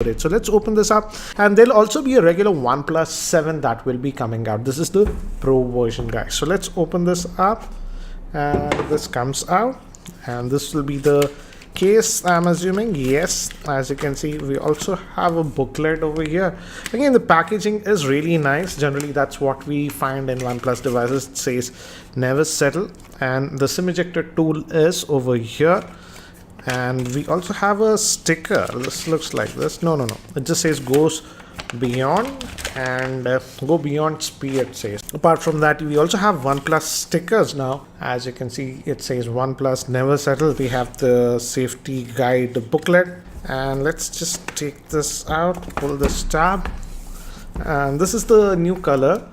So let's open this up, and there'll also be a regular OnePlus 7 that will be coming out. This is the Pro version, guys. So let's open this up, and this comes out, and this will be the case, I'm assuming. Yes, as you can see, we also have a booklet over here. Again, the packaging is really nice. Generally, that's what we find in OnePlus devices. It says never settle, and the SIM ejector tool is over here. And we also have a sticker. This looks like this. No, it just says goes beyond, and go beyond speed, it says. Apart from that, we also have OnePlus stickers now. As you can see, it says OnePlus never settle. We have the safety guide booklet, and let's just take this out, pull this tab, and this is the new color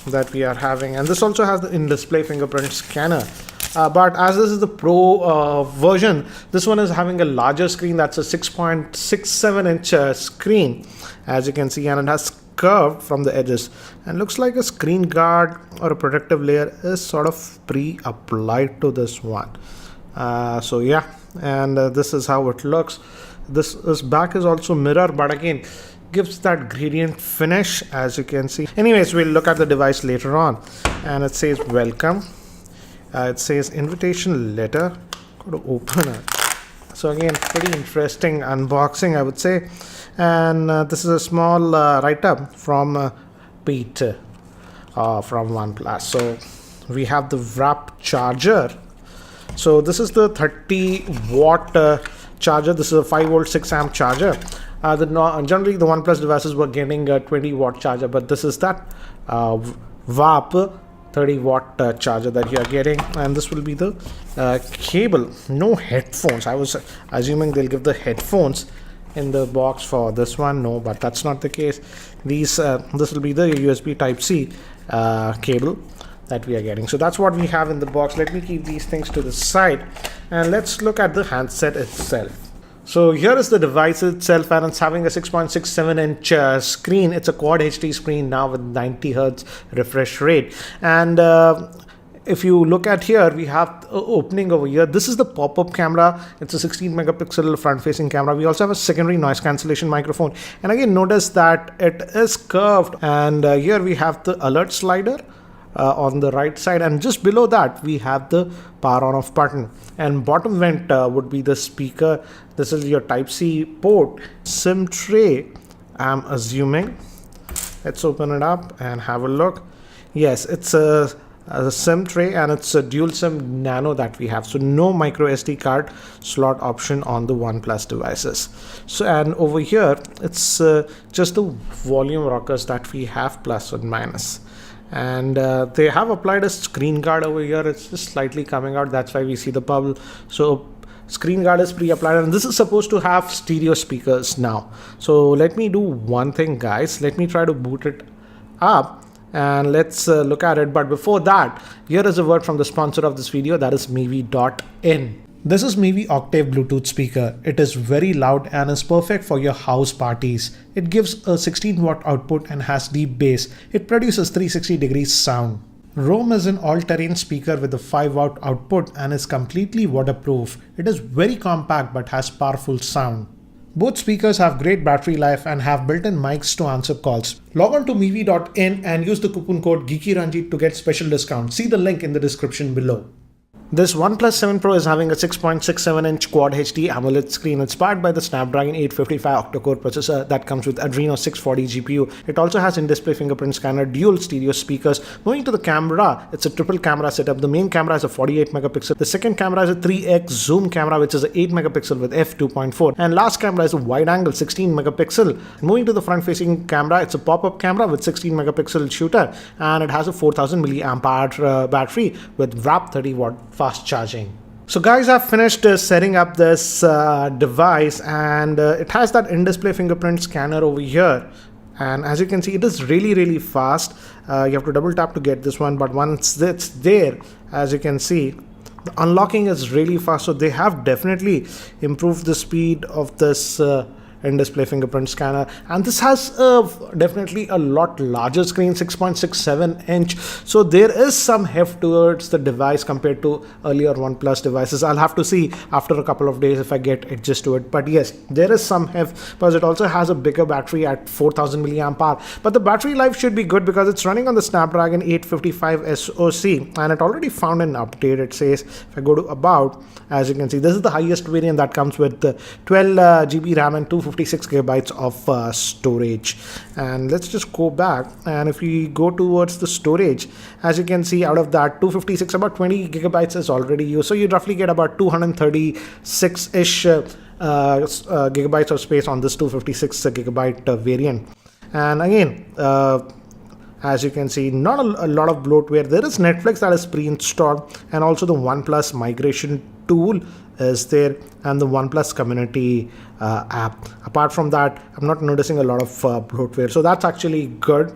that we are having, and this also has the in-display fingerprint scanner. But as this is the Pro version, this one is having a larger screen. That's a 6.67 inch screen, as you can see, and it has curved from the edges, and looks like a screen guard or a protective layer is sort of pre-applied to this one. So yeah, and this is how it looks. This back is also mirror, but again gives that gradient finish, as you can see. Anyways, we'll look at the device later on, and it says welcome. It says invitation letter. Got to open it. So again, pretty interesting unboxing, I would say. And this is a small write-up from Pete from OnePlus. So we have the wrap charger. So this is the 30 watt charger. This is a 5 volt 6 amp charger. Generally the OnePlus devices were getting a 20 watt charger, but this is that WAP 30 watt charger that you are getting. And this will be the cable. No headphones. I was assuming they'll give the headphones in the box for this one. No, but that's not the case. This will be the USB Type-C cable that we are getting. So that's what we have in the box. Let me keep these things to the side, and let's look at the handset itself. So here is the device itself, and it's having a 6.67 inch screen. It's a Quad HD screen now with 90 Hz refresh rate. And if you look at here, we have opening over here. This is the pop-up camera. It's a 16 megapixel front-facing camera. We also have a secondary noise cancellation microphone. And again, notice that it is curved. And here we have the alert slider on the right side, and just below that we have the power on off button, and bottom vent would be the speaker. This is your Type-C port. SIM tray, I'm assuming. Let's open it up and have a look. Yes, it's a SIM tray, and it's a dual SIM nano that we have. So no micro SD card slot option on the OnePlus devices. So, and over here it's just the volume rockers that we have, plus and minus. And they have applied a screen guard over here. It's just slightly coming out. That's why we see the bubble. So screen guard is pre-applied, and this is supposed to have stereo speakers now. So let me do one thing, guys. Let me try to boot it up, and let's look at it. But before that, here is a word from the sponsor of this video, that is Mivi.in. This is Mivi Octave Bluetooth speaker. It is very loud and is perfect for your house parties. It gives a 16 watt output and has deep bass. It produces 360 degrees sound. Roam is an all-terrain speaker with a 5 watt output and is completely waterproof. It is very compact but has powerful sound. Both speakers have great battery life and have built-in mics to answer calls. Log on to Mivi.in and use the coupon code GeekyRanjit to get special discount. See the link in the description below. This OnePlus 7 Pro is having a 6.67 inch Quad HD AMOLED screen. It's powered by the Snapdragon 855 octa-core processor that comes with Adreno 640 GPU. It also has in-display fingerprint scanner, dual stereo speakers. Moving to the camera, it's a triple camera setup. The main camera is a 48 megapixel. The second camera is a 3x zoom camera, which is an 8 megapixel with f2.4. And last camera is a wide angle 16 megapixel. Moving to the front-facing camera, it's a pop-up camera with 16 megapixel shooter, and it has a 4000 milliamp hour battery with wrap 30 watt fast charging. So guys, I've finished setting up this device, and it has that in-display fingerprint scanner over here, and as you can see, it is really fast. You have to double tap to get this one, but once it's there, as you can see, the unlocking is really fast. So they have definitely improved the speed of this in-display fingerprint scanner, and this has definitely a lot larger screen, 6.67 inch. So there is some heft towards the device compared to earlier OnePlus devices. I'll have to see after a couple of days if I get adjust to it, but yes, there is some heft because it also has a bigger battery at 4000 milliamp hour. But the battery life should be good because it's running on the Snapdragon 855 SoC, and it already found an update. It says, if I go to about, as you can see, this is the highest variant that comes with 12 GB RAM and 256 gigabytes of storage. And let's just go back, and if we go towards the storage, as you can see, out of that 256, about 20 gigabytes is already used, so you roughly get about 236-ish gigabytes of space on this 256 gigabyte variant. And again, as you can see, not a lot of bloatware. There is Netflix that is pre-installed, and also the OnePlus migration tool is there, and the OnePlus community app. Apart from that, I'm not noticing a lot of bloatware, so that's actually good.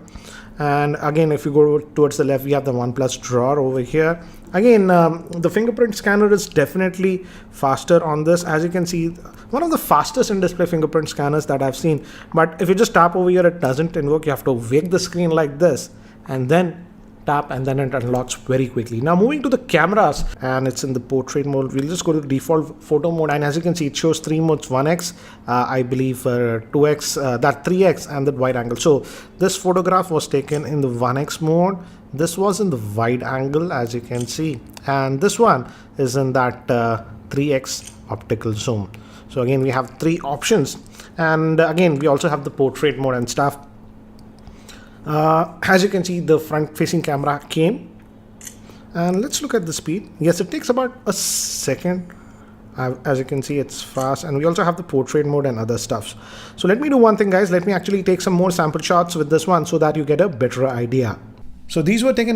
And again, if you go towards the left, we have the OnePlus drawer over here. Again, the fingerprint scanner is definitely faster on this. As you can see, one of the fastest in-display fingerprint scanners that I've seen. But if you just tap over here, it doesn't invoke. You have to wake the screen like this and then tap, and then it unlocks very quickly. Now moving to the cameras, and it's in the portrait mode. We'll just go to the default photo mode, and as you can see, it shows 3 modes: 1x, I believe 2x, that 3x, and that wide angle. So this photograph was taken in the 1x mode. This was in the wide angle, as you can see, and this one is in that 3x optical zoom. So again, we have 3 options, and again, we also have the portrait mode and stuff. As you can see, the front-facing camera came, and let's look at the speed. Yes, it takes about a second. As you can see, it's fast, and we also have the portrait mode and other stuff. So let me do one thing, guys. Let me actually take some more sample shots with this one so that you get a better idea. So these were taken with